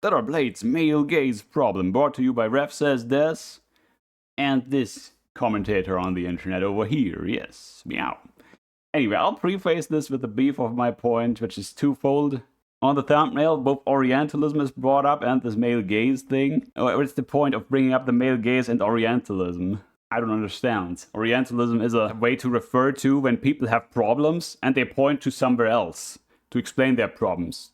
Stellar Blade's male gaze problem, brought to you by Rev Says Desu and this commentator on the internet over here. Yes, meow. Anyway, I'll preface this with the beef of my point, which is twofold. On the thumbnail, both Orientalism is brought up and this male gaze thing. What's the point of bringing up the male gaze and Orientalism? I don't understand. Orientalism is a way to refer to when people have problems and they point to somewhere else to explain their problems,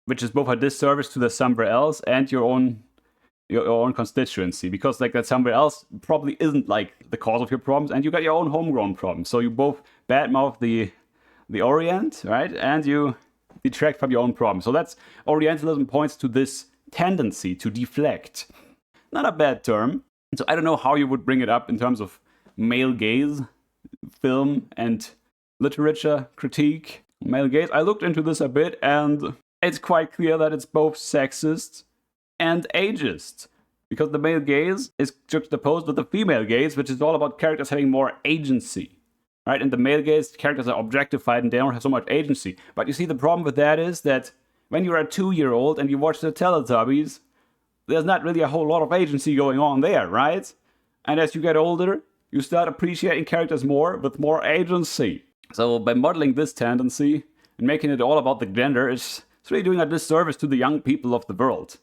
which is both a disservice to the somewhere else and your own constituency, because like that somewhere else probably isn't like the cause of your problems, and you got your own homegrown problems. So you both badmouth the Orient, right, and you detract from your own problems. So that's Orientalism points to this tendency to deflect. Not a bad term. So I don't know how you would bring it up in terms of male gaze, film and literature critique. Male gaze. I looked into this a bit, and it's quite clear that it's both sexist and ageist, because the male gaze is juxtaposed with the female gaze, which is all about characters having more agency, right? In the male gaze, characters are objectified and they don't have so much agency. But you see, the problem with that is that when you're a 2-year-old and you watch the Teletubbies, there's not really a whole lot of agency going on there, right? And as you get older, you start appreciating characters more with more agency. So by modeling this tendency and making it all about the gender, it's really doing a disservice to the young people of the world.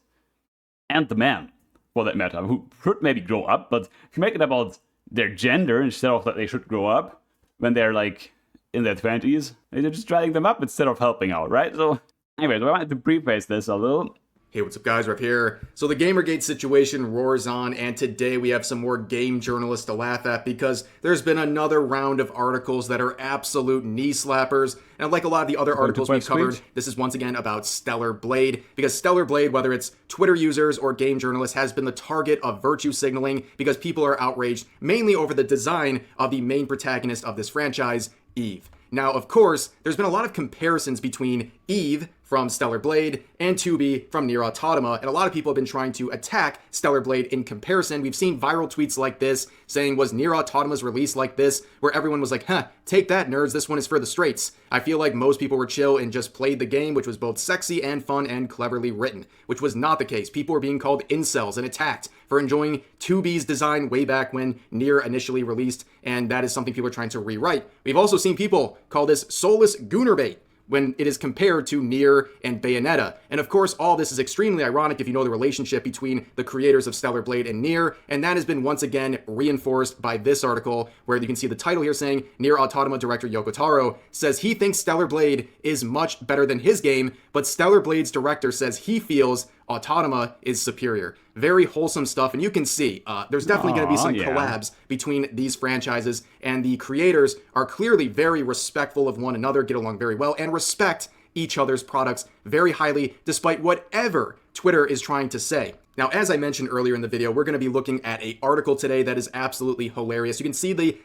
And the men, for that matter, who should maybe grow up, but if you make it about their gender instead of that they should grow up when they're like in their 20s, they're just dragging them up instead of helping out, right? So anyways, I wanted to preface this a little. Hey, what's up guys, Rev here. So the Gamergate situation roars on, and today we have some more game journalists to laugh at because there's been another round of articles that are absolute knee slappers. And like a lot of the other articles we've covered, this is once again about Stellar Blade, because Stellar Blade, whether it's Twitter users or game journalists, has been the target of virtue signaling because people are outraged mainly over the design of the main protagonist of this franchise, Eve. Now, of course, there's been a lot of comparisons between Eve from Stellar Blade and 2B from Nier Automata, and a lot of people have been trying to attack Stellar Blade in comparison. We've seen viral tweets like this saying, was Nier Automata's release like this? Where everyone was like, huh, take that nerds, this one is for the straights. I feel like most people were chill and just played the game, which was both sexy and fun and cleverly written, which was not the case. People were being called incels and attacked for enjoying 2B's design way back when Nier initially released, and that is something people are trying to rewrite. We've also seen people call this soulless gooner bait when it is compared to Nier and Bayonetta. And of course, all this is extremely ironic if you know the relationship between the creators of Stellar Blade and Nier, and that has been once again reinforced by this article, where you can see the title here saying, Nier Automata director Yoko Taro says he thinks Stellar Blade is much better than his game, but Stellar Blade's director says he feels Automata is superior. Very wholesome stuff, and you can see there's definitely going to be some collabs between these franchises, and the creators are clearly very respectful of one another, get along very well, and respect each other's products very highly, despite whatever Twitter is trying to say. Now, as I mentioned earlier in the video, we're going to be looking at an article today that is absolutely hilarious. You can see the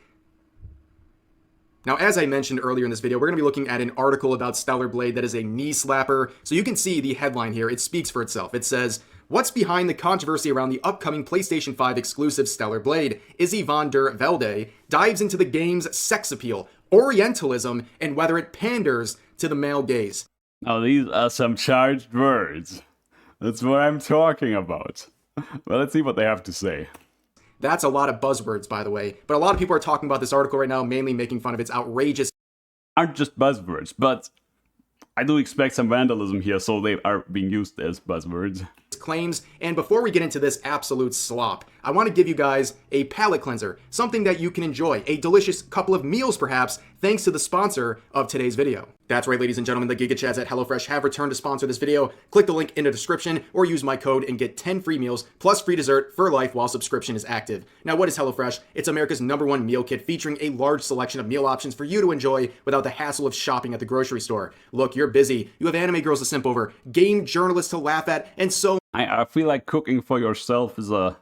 Now, as I mentioned earlier in this video, we're going to be looking at an article about Stellar Blade that is a knee slapper. So you can see the headline here. It speaks for itself. It says, what's behind the controversy around the upcoming PlayStation 5 exclusive Stellar Blade? Izzy van der Velde dives into the game's sex appeal, Orientalism, and whether it panders to the male gaze. Now, these are some charged words. That's what I'm talking about. Well, let's see what they have to say. That's a lot of buzzwords, by the way. But a lot of people are talking about this article right now, mainly making fun of its outrageous... Aren't just buzzwords, but I do expect some vandalism here, so they are being used as buzzwords. Claims. And before we get into this absolute slop, I want to give you guys a palate cleanser, something that you can enjoy, a delicious couple of meals perhaps, thanks to the sponsor of today's video. That's right, ladies and gentlemen, the GigaChads at HelloFresh have returned to sponsor this video. Click the link in the description or use my code and get 10 free meals plus free dessert for life while subscription is active. Now, what is HelloFresh? It's America's #1 meal kit featuring a large selection of meal options for you to enjoy without the hassle of shopping at the grocery store. Look, you're busy. You have anime girls to simp over, game journalists to laugh at, and so I feel like cooking for yourself is a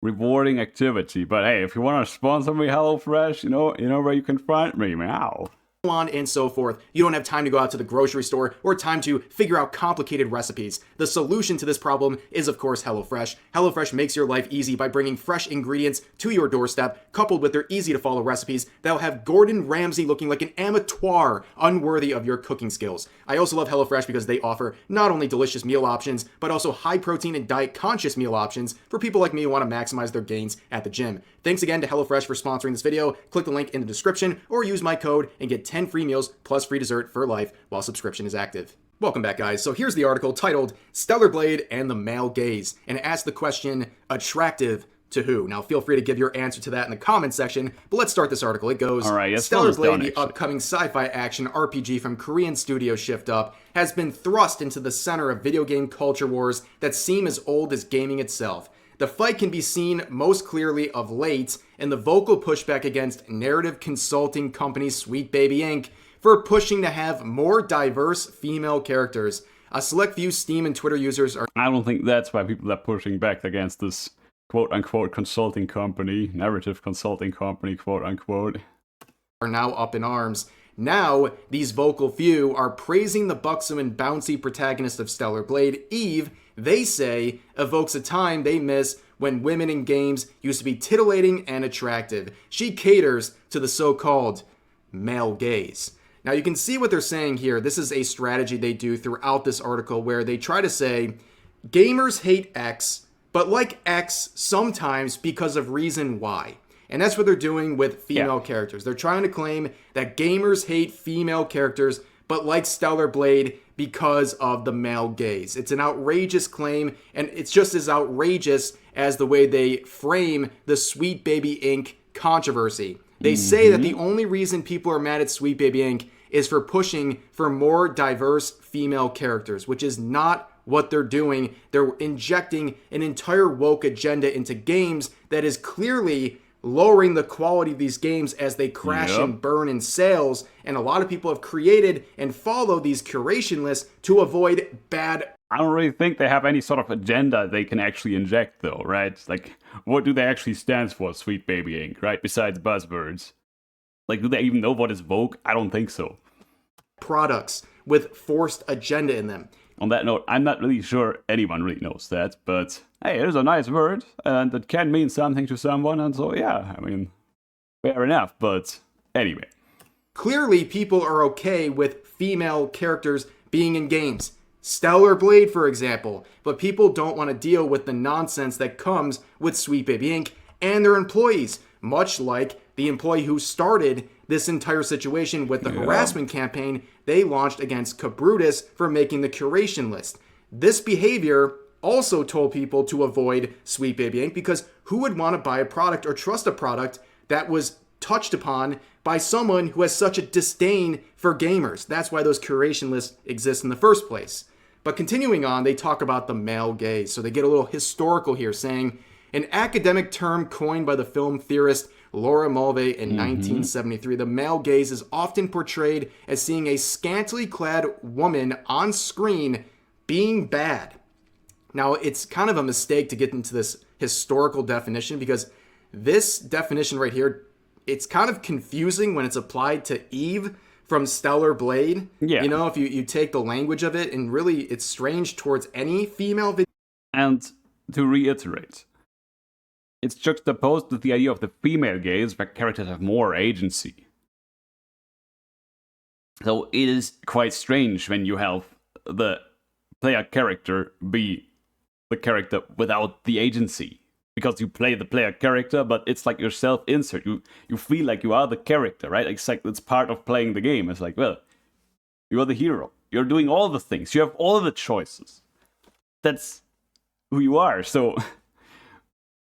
rewarding activity, but hey, if you want to sponsor me, HelloFresh, you know where you can find me, meow. on and so forth. You don't have time to go out to the grocery store or time to figure out complicated recipes. The solution to this problem is, of course, HelloFresh. HelloFresh makes your life easy by bringing fresh ingredients to your doorstep, coupled with their easy-to-follow recipes that'll have Gordon Ramsay looking like an amateur unworthy of your cooking skills. I also love HelloFresh because they offer not only delicious meal options, but also high-protein and diet-conscious meal options for people like me who want to maximize their gains at the gym. Thanks again to HelloFresh for sponsoring this video. Click the link in the description or use my code and get 10 free meals plus free dessert for life while subscription is active. Welcome back, guys. So here's the article titled Stellar Blade and the Male Gaze, and it asks the question, attractive to who? Now feel free to give your answer to that in the comments section, but let's start this article. It goes, all right, Stellar Blade, the upcoming sci-fi action RPG from Korean studio Shift Up, has been thrust into the center of video game culture wars that seem as old as gaming itself. The fight can be seen most clearly of late in the vocal pushback against narrative consulting company Sweet Baby Inc. for pushing to have more diverse female characters. A select few Steam and Twitter users are... I don't think that's why people are pushing back against this quote-unquote consulting company, narrative consulting company, quote-unquote. ...are now up in arms. Now, these vocal few are praising the buxom and bouncy protagonist of Stellar Blade, Eve. They say evokes a time they miss when women in games used to be titillating and attractive. She caters to the so-called male gaze. Now you can see what they're saying here. This is a strategy they do throughout this article where they try to say gamers hate X, but like X sometimes because of reason Y. And that's what they're doing with female characters. They're trying to claim that gamers hate female characters, but like Stellar Blade because of the male gaze. It's an outrageous claim, and it's just as outrageous as the way they frame the Sweet Baby Inc. controversy. They say that the only reason people are mad at Sweet Baby Inc. is for pushing for more diverse female characters, which is not what they're doing. They're injecting an entire woke agenda into games that is clearly lowering the quality of these games as they crash and burn in sales. And a lot of people have created and follow these curation lists to avoid bad... I don't really think they have any sort of agenda they can actually inject, though, right? Like, what do they actually stand for, Sweet Baby Inc., right? Besides buzzwords. Like, do they even know what is Vogue? I don't think so. Products with forced agenda in them. On that note, I'm not really sure anyone really knows that, but hey, it is a nice word, and it can mean something to someone, and so yeah, I mean, fair enough, but anyway. Clearly, people are okay with female characters being in games. Stellar Blade, for example, but people don't want to deal with the nonsense that comes with Sweet Baby Inc. and their employees, much like the employee who started this entire situation with the harassment campaign they launched against Cabrutus for making the curation list. This behavior also told people to avoid Sweet Baby Inc. because who would want to buy a product or trust a product that was touched upon by someone who has such a disdain for gamers? That's why those curation lists exist in the first place. But continuing on, they talk about the male gaze. So they get a little historical here, saying, an academic term coined by the film theorist Laura Mulvey in 1973, the male gaze is often portrayed as seeing a scantily clad woman on screen being bad. Now, it's kind of a mistake to get into this historical definition because this definition right here, it's kind of confusing when it's applied to Eve from Stellar Blade. Yeah. You know, if you take the language of it, and really it's strange towards any female video. And to reiterate, it's juxtaposed with the idea of the female gaze, where characters have more agency. So it is quite strange when you have the player character be the character without the agency. Because you play the player character, but it's like your self-insert. You feel like you are the character, right? It's like it's part of playing the game. It's like, well, you're the hero. You're doing all the things. You have all the choices. That's who you are. So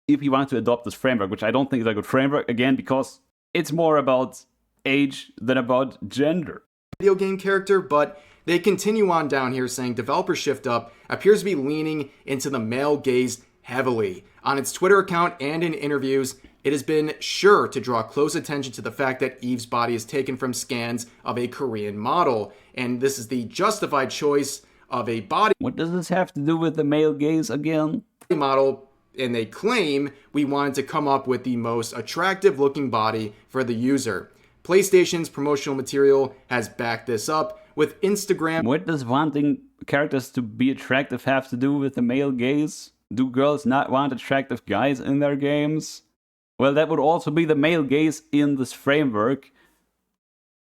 if you want to adopt this framework, which I don't think is a good framework, again, because it's more about age than about gender. Video game character, but they continue on down here saying developer Shift Up appears to be leaning into the male gaze heavily. On its Twitter account and in interviews, it has been sure to draw close attention to the fact that Eve's body is taken from scans of a Korean model, and this is the justified choice of a body. What does this have to do with the male gaze again? Model, and they claim we wanted to come up with the most attractive looking body for the user. PlayStation's promotional material has backed this up, with Instagram. What does wanting characters to be attractive have to do with the male gaze? Do girls not want attractive guys in their games? Well, that would also be the male gaze in this framework,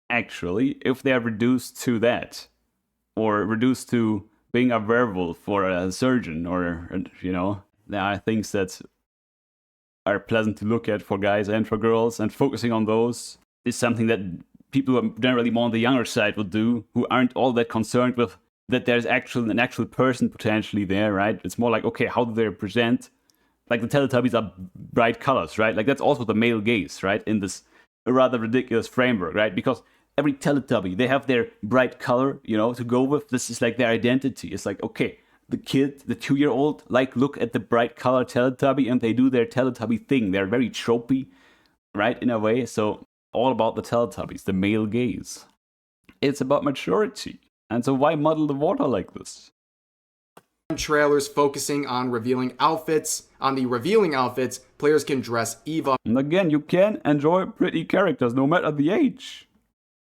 actually, if they're reduced to that. Or reduced to being a werewolf or a surgeon, or, you know, there are things that are pleasant to look at for guys and for girls, and focusing on those is something that people who are generally more on the younger side would do, who aren't all that concerned with that there's an actual person potentially there, right? It's more like, okay, how do they present? Like the Teletubbies are bright colors, right? Like that's also the male gaze, right? In this rather ridiculous framework, right? Because every Teletubby, they have their bright color, you know, to go with. This is like their identity. It's like, okay, the kid, the 2-year-old, like look at the bright color Teletubby and they do their Teletubby thing. They're very tropey, right? In a way. So all about the Teletubbies, the male gaze. It's about maturity. And so why muddle the water like this? Trailers focusing on revealing outfits. On the revealing outfits, players can dress Eve up. And again, you can enjoy pretty characters no matter the age.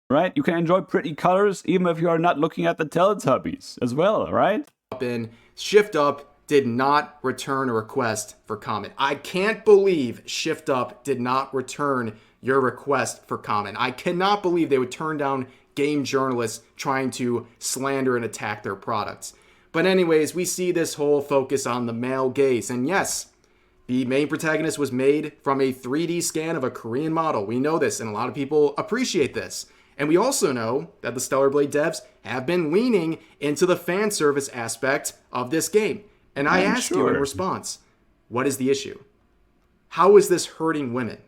Right? You can enjoy pretty colors even if you are not looking at the Teletubbies as well, right? In Shift Up did not return a request for comment. I can't believe Shift Up did not return your request for comment. I cannot believe they would turn down game journalists trying to slander and attack their products. But anyways, we see this whole focus on the male gaze. And yes, the main protagonist was made from a 3D scan of a Korean model. We know this, and a lot of people appreciate this. And we also know that the Stellar Blade devs have been leaning into the fan service aspect of this game. And I ask you in response, what is the issue? How is this hurting women?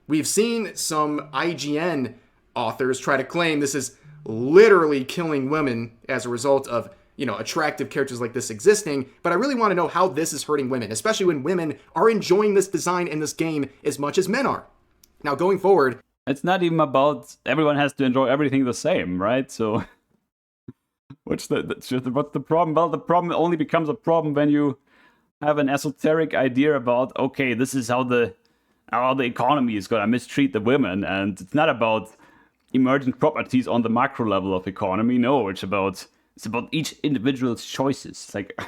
We've seen some IGN authors try to claim this is literally killing women as a result of, you know, attractive characters like this existing, but I really want to know how this is hurting women, especially when women are enjoying this design in this game as much as men are. Now, going forward, it's not even about everyone has to enjoy everything the same, right? So, what's the problem? Well, the problem only becomes a problem when you have an esoteric idea about, okay, this is how the economy is gonna mistreat the women, and it's not about emergent properties on the macro level of economy. No, it's about each individual's choices. It's like,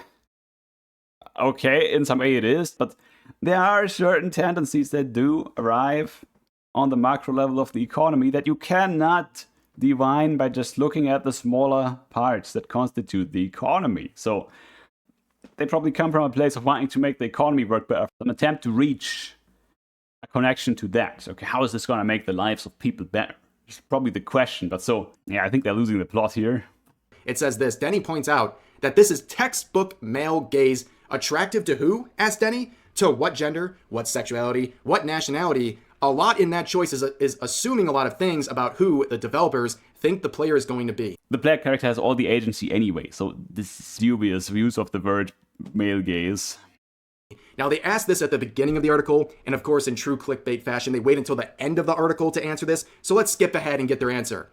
okay, in some way it is, but there are certain tendencies that do arrive on the macro level of the economy that you cannot divine by just looking at the smaller parts that constitute the economy. So they probably come from a place of wanting to make the economy work better, an attempt to reach a connection to that. Okay, how is this going to make the lives of people better? It's probably the question. But so, yeah, I think they're losing the plot here. It says this. Denny points out that this is textbook male gaze. Attractive to who? Asked Denny. To what gender? What sexuality? What nationality? A lot in that choice is assuming a lot of things about who the developers think the player is going to be. The player character has all the agency anyway, so this is dubious use of the word male gaze. Now, they asked this at the beginning of the article, and of course, in true clickbait fashion, they wait until the end of the article to answer this, so let's skip ahead and get their answer.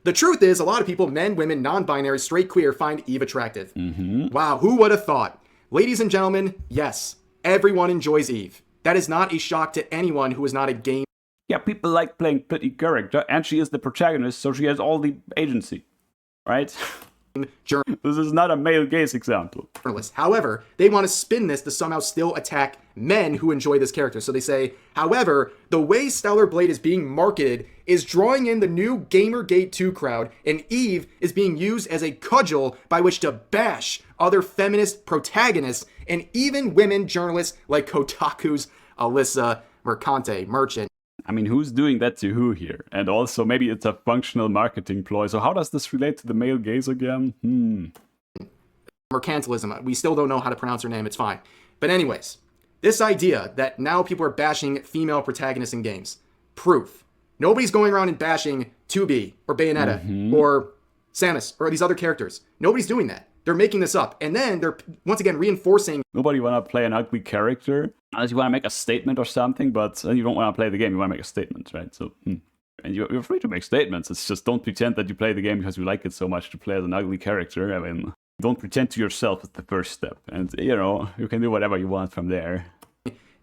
The truth is, a lot of people, men, women, non-binary, straight, queer, find Eve attractive. Wow, who would have thought? Ladies and gentlemen, yes, everyone enjoys Eve. That is not a shock to anyone who is not a game. Yeah, people like playing pretty character, and she is the protagonist, so she has all the agency, right? This is not a male gaze example. However, they want to spin this to somehow still attack men who enjoy this character. So they say, however, the way Stellar Blade is being marketed is drawing in the new Gamergate 2 crowd, and Eve is being used as a cudgel by which to bash other feminist protagonists and even women journalists like Kotaku's Alyssa Merchant. I mean, who's doing that to who here? And also, maybe it's a functional marketing ploy. So how does this relate to the male gaze again? Mercantilism. We still don't know how to pronounce her name. It's fine. But anyways, this idea that now people are bashing female protagonists in games. Proof. Nobody's going around and bashing 2B or Bayonetta or Samus or these other characters. Nobody's doing that. They're making this up. And then they're, once again, reinforcing. Nobody want to play an ugly character unless you want to make a statement or something, but you don't want to play the game. You want to make a statement, right? So, and you're free to make statements. It's just don't pretend that you play the game because you like it so much to play as an ugly character. I mean, don't pretend to yourself is the first step. And, you know, you can do whatever you want from there.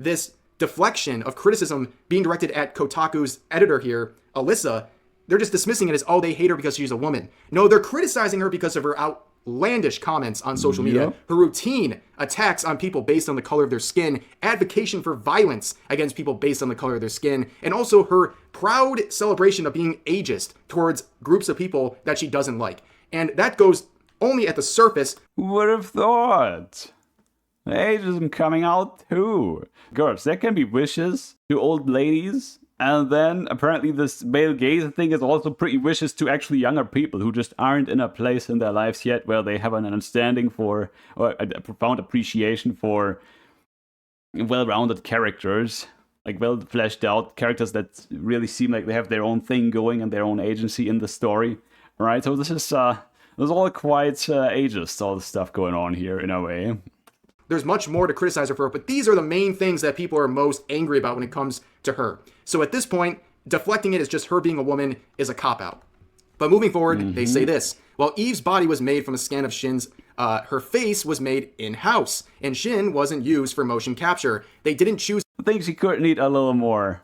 This deflection of criticism being directed at Kotaku's editor here, Alyssa, they're just dismissing it as, oh, they hate her because she's a woman. No, they're criticizing her because of her outlandish comments on social media, her routine attacks on people based on the color of their skin, advocacy for violence against people based on the color of their skin, and also her proud celebration of being ageist towards groups of people that she doesn't like. And that goes only at the surface. Who would have thought? Ageism coming out too. Girls, there can be wishes to old ladies. And then apparently this male gaze thing is also pretty vicious to actually younger people who just aren't in a place in their lives yet where they have an understanding for, or a profound appreciation for well-rounded characters, like well-fleshed out characters that really seem like they have their own thing going and their own agency in the story. Right? So this is all quite ageist, all the stuff going on here in a way. There's much more to criticize her for, but these are the main things that people are most angry about when it comes to her. So at this point, deflecting it as just her being a woman is a cop-out. But moving forward, they say this. While Eve's body was made from a scan of Shin's, her face was made in-house, and Shin wasn't used for motion capture. They didn't choose... I think she could need a little more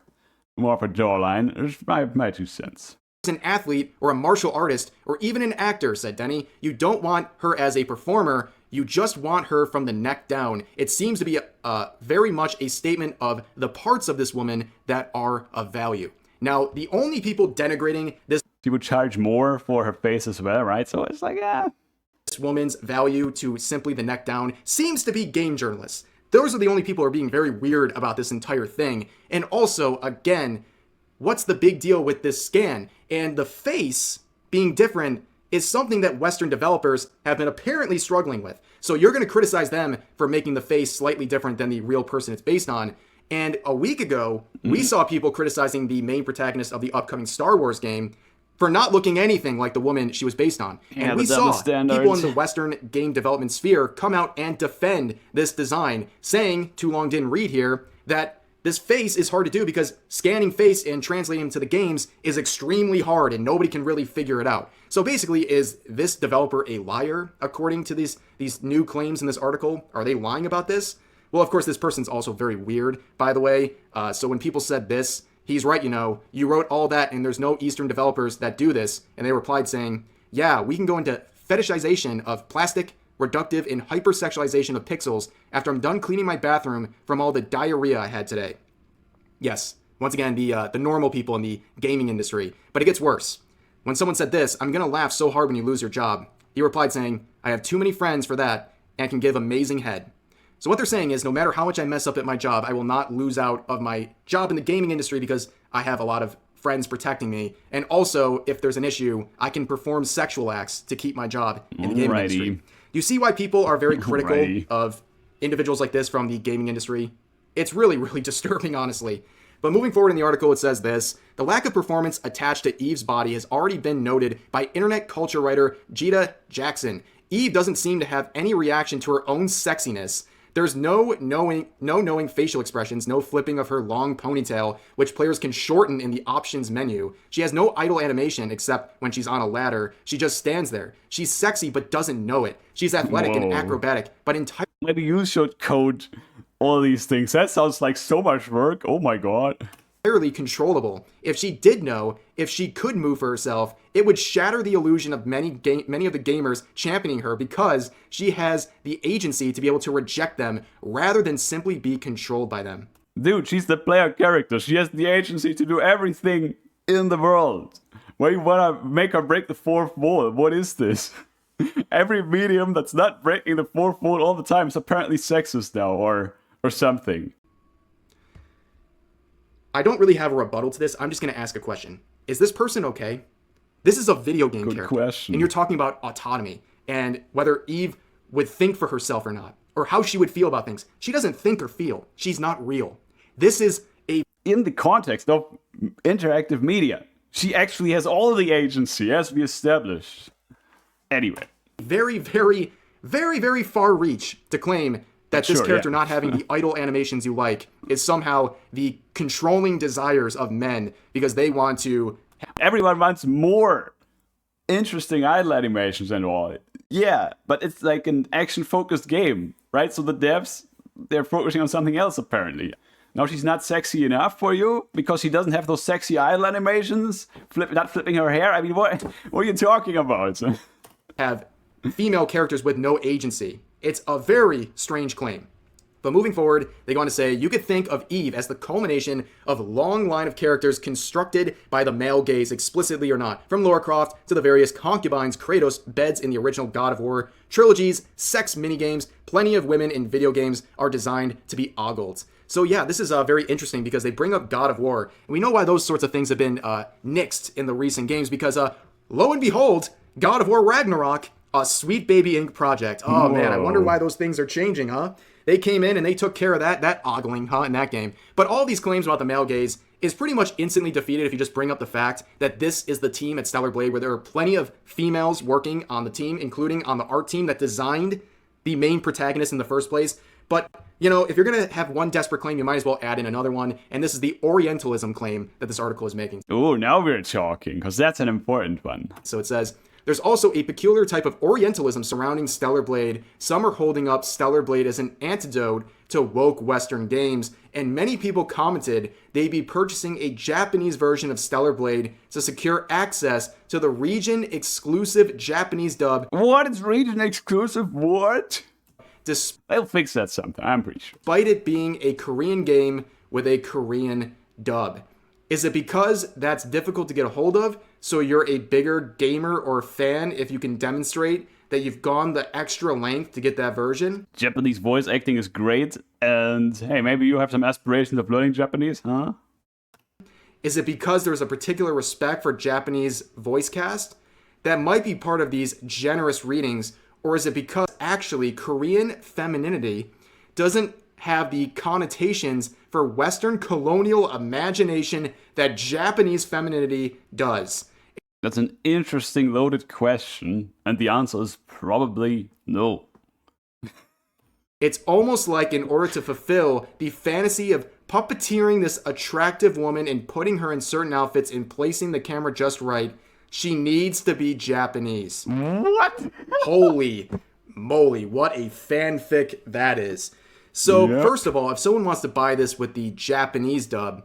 of a jawline. There's my 2 cents. An athlete or a martial artist or even an actor, said Denny. You don't want her as a performer. You just want her from the neck down. It seems to be very much a statement of the parts of this woman that are of value. Now, the only people denigrating this... She would charge more for her face as well, right? So it's like, this woman's value to simply the neck down seems to be game journalists. Those are the only people who are being very weird about this entire thing. And also, again, what's the big deal with this scan? And the face being different is something that Western developers have been apparently struggling with. So you're going to criticize them for making the face slightly different than the real person it's based on. And a week ago, we saw people criticizing the main protagonist of the upcoming Star Wars game for not looking anything like the woman she was based on. Yeah, and we saw people in the Western game development sphere come out and defend this design, saying, Too Long Didn't Read here, that this face is hard to do because scanning face and translating them to the games is extremely hard and nobody can really figure it out. So basically, is this developer a liar according to these new claims in this article? Are they lying about this? Well, of course, this person's also very weird, by the way. So when people said this, he's right, you wrote all that and there's no Eastern developers that do this. And they replied saying, yeah, we can go into fetishization of plastic, reductive and hypersexualization of pixels after I'm done cleaning my bathroom from all the diarrhea I had today. Yes, once again, the normal people in the gaming industry. But it gets worse. When someone said this, I'm going to laugh so hard when you lose your job. He replied saying, I have too many friends for that and can give amazing head. So what they're saying is no matter how much I mess up at my job, I will not lose out of my job in the gaming industry because I have a lot of friends protecting me. And also, if there's an issue, I can perform sexual acts to keep my job in the gaming industry. Do you see why people are very critical of individuals like this from the gaming industry? It's really, really disturbing, honestly. But moving forward in the article, it says this. The lack of performance attached to Eve's body has already been noted by internet culture writer Jita Jackson. Eve doesn't seem to have any reaction to her own sexiness. There's no knowing facial expressions, no flipping of her long ponytail, which players can shorten in the options menu. She has no idle animation except when she's on a ladder. She just stands there. She's sexy but doesn't know it. She's athletic and acrobatic, but entirely... Maybe you should code all these things. That sounds like so much work. Oh my god. Entirely controllable. If she did know, if she could move for herself, it would shatter the illusion of many of the gamers championing her because she has the agency to be able to reject them rather than simply be controlled by them. Dude, she's the player character. She has the agency to do everything in the world. Why you wanna make her break the fourth wall? What is this? Every medium that's not breaking the fourth wall all the time is apparently sexist now, or something. I don't really have a rebuttal to this. I'm just going to ask a question. Is this person okay? This is a video game Good character. Question. And you're talking about autonomy and whether Eve would think for herself or not, or how she would feel about things. She doesn't think or feel. She's not real. This is a... In the context of interactive media, she actually has all the agency, as we established. Anyway. Very, very, very, very far reach to claim that this character not having the idle animations you like is somehow the controlling desires of men because they want to... Everyone wants more interesting idle animations and all. Yeah, but it's like an action-focused game, right? So the devs, they're focusing on something else, apparently. Now she's not sexy enough for you because she doesn't have those sexy idle animations, not flipping her hair. I mean, what are you talking about? Have female characters with no agency. It's a very strange claim. But moving forward, they go on to say, you could think of Eve as the culmination of a long line of characters constructed by the male gaze, explicitly or not. From Lara Croft to the various concubines Kratos beds in the original God of War trilogies, sex minigames, plenty of women in video games are designed to be ogled. So yeah, this is very interesting because they bring up God of War. And we know why those sorts of things have been nixed in the recent games because, lo and behold, God of War Ragnarok, a Sweet Baby Inc. project. Oh man, I wonder why those things are changing, huh? They came in and they took care of that ogling, huh, in that game. But all these claims about the male gaze is pretty much instantly defeated if you just bring up the fact that this is the team at Stellar Blade where there are plenty of females working on the team, including on the art team that designed the main protagonist in the first place. But, you know, if you're going to have one desperate claim, you might as well add in another one. And this is the Orientalism claim that this article is making. Oh, now we're talking, because that's an important one. So it says, there's also a peculiar type of Orientalism surrounding Stellar Blade. Some are holding up Stellar Blade as an antidote to woke Western games, and many people commented they'd be purchasing a Japanese version of Stellar Blade to secure access to the region-exclusive Japanese dub. What is region-exclusive? What? They'll fix that sometime, I'm pretty sure. Despite it being a Korean game with a Korean dub. Is it because that's difficult to get a hold of, so you're a bigger gamer or fan if you can demonstrate that you've gone the extra length to get that version? Japanese voice acting is great, and hey, maybe you have some aspirations of learning Japanese, huh? Is it because there's a particular respect for Japanese voice cast that might be part of these generous readings, or is it because actually Korean femininity doesn't have the connotations for Western colonial imagination that Japanese femininity does? That's an interesting loaded question, and the answer is probably no. It's almost like in order to fulfill the fantasy of puppeteering this attractive woman and putting her in certain outfits and placing the camera just right, she needs to be Japanese. What? Holy moly, what a fanfic that is. So, First of all, if someone wants to buy this with the Japanese dub,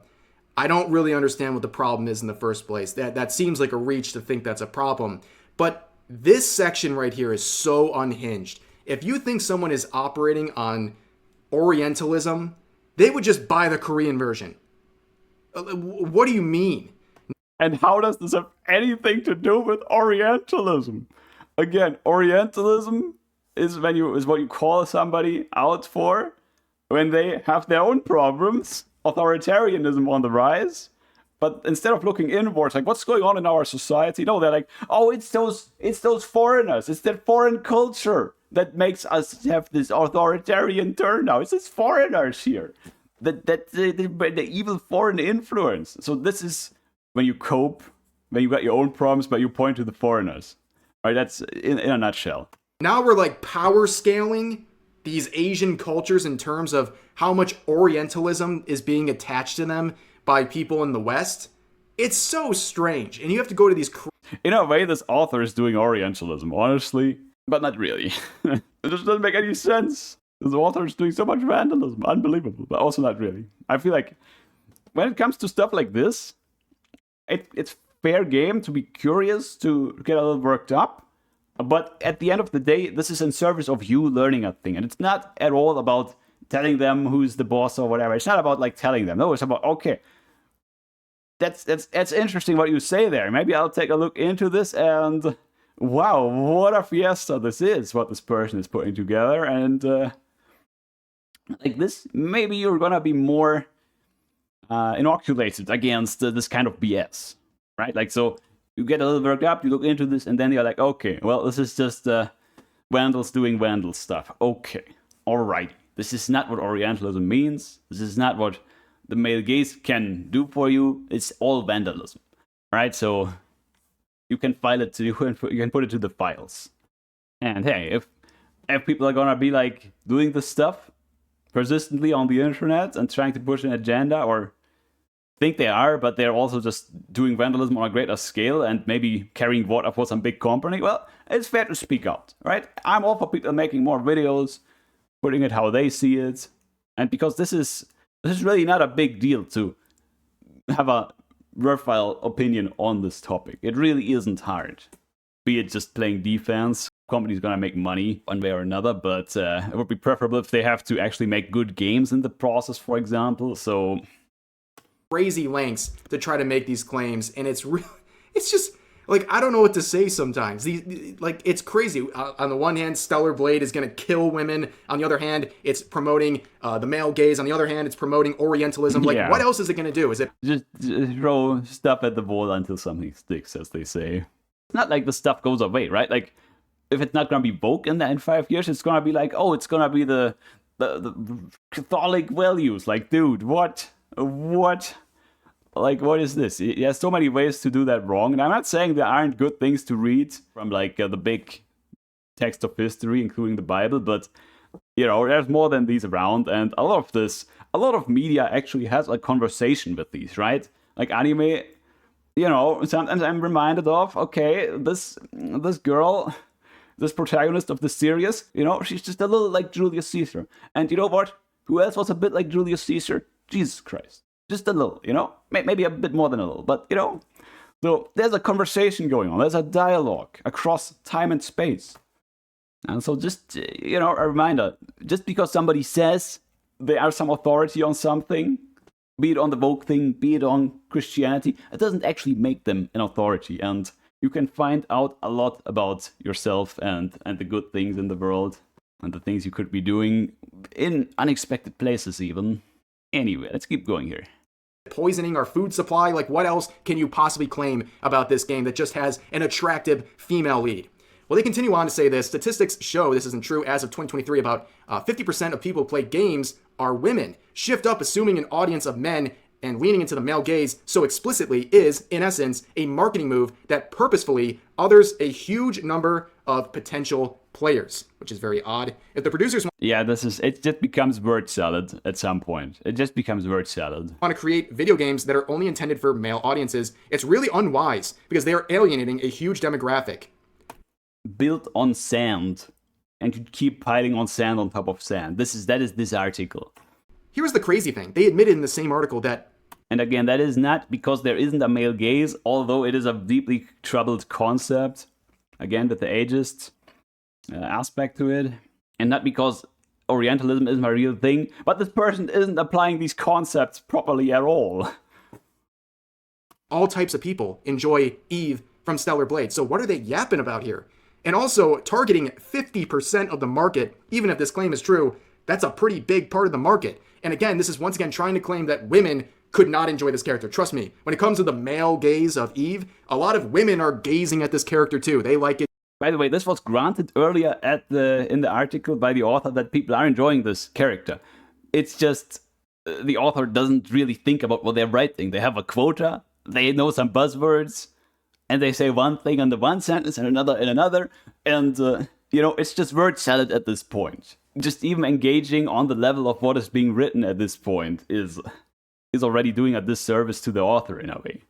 I don't really understand what the problem is in the first place. That seems like a reach to think that's a problem. But this section right here is so unhinged. If you think someone is operating on Orientalism, they would just buy the Korean version. What do you mean? And how does this have anything to do with Orientalism? Again, Orientalism is what you call somebody out for when they have their own problems. Authoritarianism on the rise. But instead of looking inwards, like what's going on in our society, no, they're like, oh, it's those foreigners, it's that foreign culture that makes us have this authoritarian turn now. It's these foreigners here, the evil foreign influence. So this is when you cope, when you got your own problems, but you point to the foreigners. Right? That's in a nutshell. Now we're like power scaling these Asian cultures in terms of how much Orientalism is being attached to them by people in the West. It's so strange. And you have to go to these... In a way, this author is doing Orientalism, honestly. But not really. It just doesn't make any sense. This author is doing so much vandalism. Unbelievable. But also not really. I feel like when it comes to stuff like this, it's fair game to be curious, to get a little worked up. But at the end of the day, this is in service of you learning a thing. And it's not at all about telling them who's the boss or whatever. It's not about like telling them. No, it's about, okay, that's interesting what you say there. Maybe I'll take a look into this and wow, what a fiesta this is, what this person is putting together. And like this, maybe you're gonna be more inoculated against this kind of BS, right? Like, so you get a little worked up, you look into this, and then you're like, okay, well, this is just Vandals doing Vandal stuff. Okay, alright. This is not what Orientalism means. This is not what the male gaze can do for you. It's all vandalism, right? So you can file it to, you can put it to the files. And hey, if people are gonna be like doing this stuff persistently on the internet and trying to push an agenda, or think they are, but they're also just doing vandalism on a greater scale and maybe carrying water for some big company, well, it's fair to speak out, right? I'm all for people making more videos, putting it how they see it. And because this is this is really not a big deal to have a worthwhile opinion on this topic. It really isn't hard. Be it just playing defense, company's gonna make money one way or another, but it would be preferable if they have to actually make good games in the process, for example. So crazy lengths to try to make these claims, and it's just like, I don't know what to say sometimes. Like, it's crazy. On the one hand, Stellar Blade is going to kill women. On the other hand, it's promoting the male gaze. On the other hand, it's promoting Orientalism. Like, what else is it going to do? Is it just throw stuff at the wall until something sticks, as they say? It's not like the stuff goes away, right? Like, if it's not going to be woke in 5 years, it's going to be like, oh, it's going to be the Catholic values. Like, dude, what? Like, what is this? There's so many ways to do that wrong. And I'm not saying there aren't good things to read from, like, the big text of history, including the Bible. But, you know, there's more than these around. And a lot of media actually has a conversation with these, right? Like, anime, you know, sometimes I'm reminded of, okay, this girl, this protagonist of the series, you know, she's just a little like Julius Caesar. And you know what? Who else was a bit like Julius Caesar? Jesus Christ. Just a little, you know? Maybe a bit more than a little, but, you know? So there's a conversation going on. There's a dialogue across time and space. And so just, you know, a reminder, just because somebody says they are some authority on something, be it on the woke thing, be it on Christianity, it doesn't actually make them an authority. And you can find out a lot about yourself and the good things in the world and the things you could be doing in unexpected places even. Anyway, let's keep going here. Poisoning our food supply? Like, what else can you possibly claim about this game that just has an attractive female lead? Well, they continue on to say this. Statistics show this isn't true. As of 2023, about 50% of people who play games are women. Shift Up, assuming an audience of men and leaning into the male gaze so explicitly is, in essence, a marketing move that purposefully others a huge number of potential players, which is very odd. If the producers it just becomes word salad at some point. It just becomes word salad. Want to create video games that are only intended for male audiences, it's really unwise because they are alienating a huge demographic. Built on sand, and you keep piling on sand on top of sand. That is this article. Here's the crazy thing. They admitted in the same article that, and again, that is not because there isn't a male gaze, although it is a deeply troubled concept, again, with the ageist aspect to it, and not because Orientalism isn't a real thing, but this person isn't applying these concepts properly at all. All types of people enjoy Eve from Stellar Blade, so what are they yapping about here? And also, targeting 50% of the market, even if this claim is true, that's a pretty big part of the market. And again, this is once again trying to claim that women could not enjoy this character. Trust me, when it comes to the male gaze of Eve, a lot of women are gazing at this character too. They like it. By the way, this was granted earlier in the article by the author that people are enjoying this character. It's just the author doesn't really think about what they're writing. They have a quota, they know some buzzwords, and they say one thing in the one sentence and another in another, and you know, it's just word salad at this point. Just even engaging on the level of what is being written at this point is already doing a disservice to the author in a way.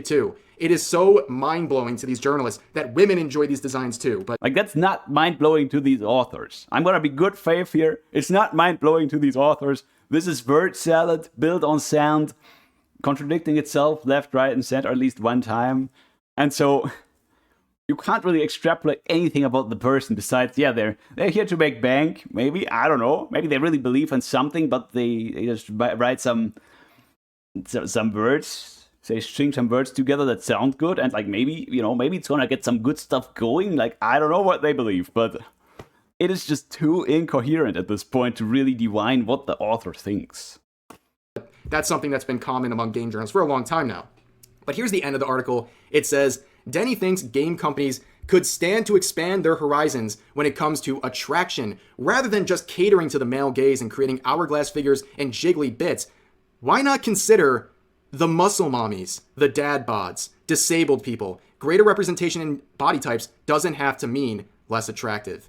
Too. It is so mind-blowing to these journalists that women enjoy these designs too. But like, that's not mind-blowing to these authors. I'm gonna be good faith here. It's not mind-blowing to these authors. This is word salad built on sand, contradicting itself left, right, and center at least one time. And so you can't really extrapolate anything about the person besides, yeah, they're here to make bank. Maybe, I don't know. Maybe they really believe in something, but they just write some words. They string some words together that sound good, and like maybe it's gonna get some good stuff going. Like, I don't know what they believe, but it is just too incoherent at this point to really divine what the author thinks. That's something that's been common among game journalists for a long time now. But here's the end of the article. It says, Denny thinks game companies could stand to expand their horizons when it comes to attraction, rather than just catering to the male gaze and creating hourglass figures and jiggly bits. Why not consider the muscle mommies, the dad bods, disabled people? Greater representation in body types doesn't have to mean less attractive.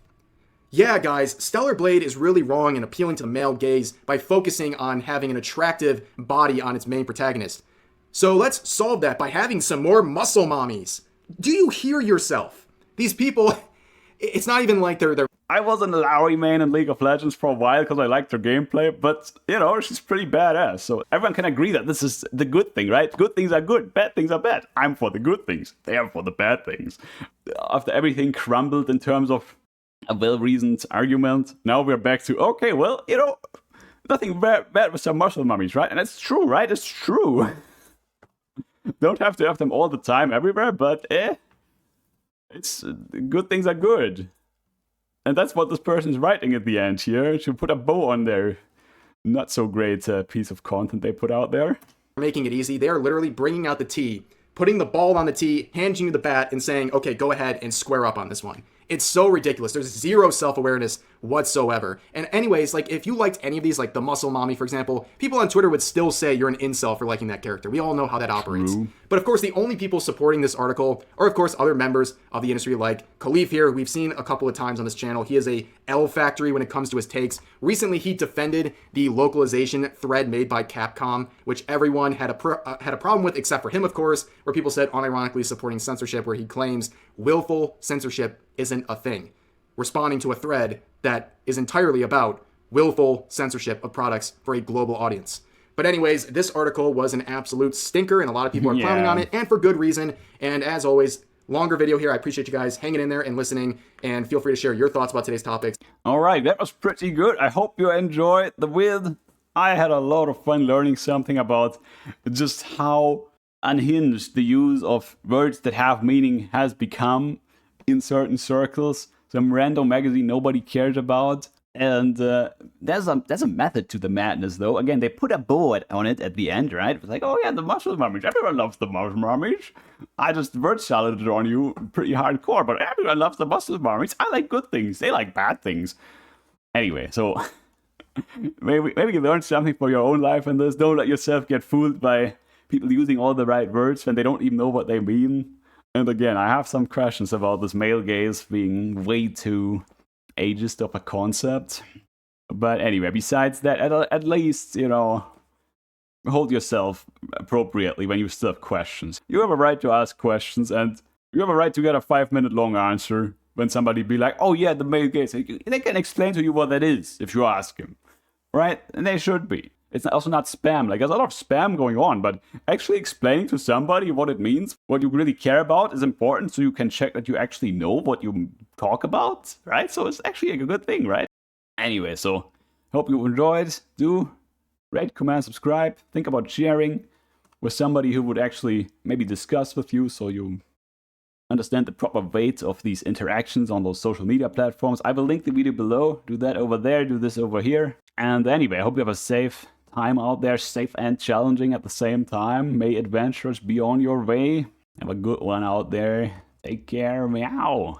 Yeah, guys, Stellar Blade is really wrong in appealing to the male gaze by focusing on having an attractive body on its main protagonist. So let's solve that by having some more muscle mommies. Do you hear yourself? These people, it's not even like they're I was an Alawi main in League of Legends for a while because I liked her gameplay, but, you know, she's pretty badass. So everyone can agree that this is the good thing, right? Good things are good, bad things are bad. I'm for the good things, they are for the bad things. After everything crumbled in terms of a well-reasoned argument, now we're back to, okay, well, you know, nothing bad with some muscle mummies, right? And it's true, right? It's true. Don't have to have them all the time everywhere, but it's good things are good. And that's what this person's writing at the end here, to put a bow on their not so great piece of content they put out there. Making it easy. They are literally bringing out the tee, putting the ball on the tee, handing you the bat, and saying, okay, go ahead and square up on this one. It's so ridiculous. There's zero self-awareness whatsoever. And anyways, like, if you liked any of these, like the Muscle Mommy, for example, people on Twitter would still say you're an incel for liking that character. We all know how that operates. True. But of course, the only people supporting this article are, of course, other members of the industry, like Khalif here, who we've seen a couple of times on this channel. He is a L factory when it comes to his takes. Recently, he defended the localization thread made by Capcom, which everyone had a problem with, except for him, of course, where people said unironically supporting censorship, where he claims willful censorship isn't a thing, responding to a thread that is entirely about willful censorship of products for a global audience. But anyways, this article was an absolute stinker, and a lot of people are clowning on it, and for good reason. And as always, longer video here. I appreciate you guys hanging in there and listening, and feel free to share your thoughts about today's topics. All right, that was pretty good. I hope you enjoyed the vid. I had a lot of fun learning something about just how unhinged the use of words that have meaning has become in certain circles. Some random magazine nobody cares about. And there's a method to the madness, though. Again, they put a bow on it at the end, right? It was like, oh yeah, the muscle mummies. Everyone loves the muscle mummies. I just word saladed on you pretty hardcore, but everyone loves the muscle mummies. I like good things. They like bad things. Anyway, so maybe you learn something for your own life in this. Don't let yourself get fooled by people using all the right words when they don't even know what they mean. And again, I have some questions about this male gaze being way too ageist of a concept. But anyway, besides that, at least, you know, hold yourself appropriately when you still have questions. You have a right to ask questions, and you have a right to get a 5-minute long answer when somebody be like, oh yeah, the male gaze. They can explain to you what that is if you ask him. Right? And they should be. It's also not spam. Like, there's a lot of spam going on, but actually explaining to somebody what it means, what you really care about, is important, so you can check that you actually know what you talk about, right? So it's actually a good thing, right? Anyway, so hope you enjoyed. Do rate, comment, subscribe. Think about sharing with somebody who would actually maybe discuss with you, so you understand the proper weight of these interactions on those social media platforms. I will link the video below. Do that over there, do this over here. And anyway, I hope you have a safe time out there, safe and challenging at the same time. May adventures be on your way. Have a good one out there. Take care. Meow.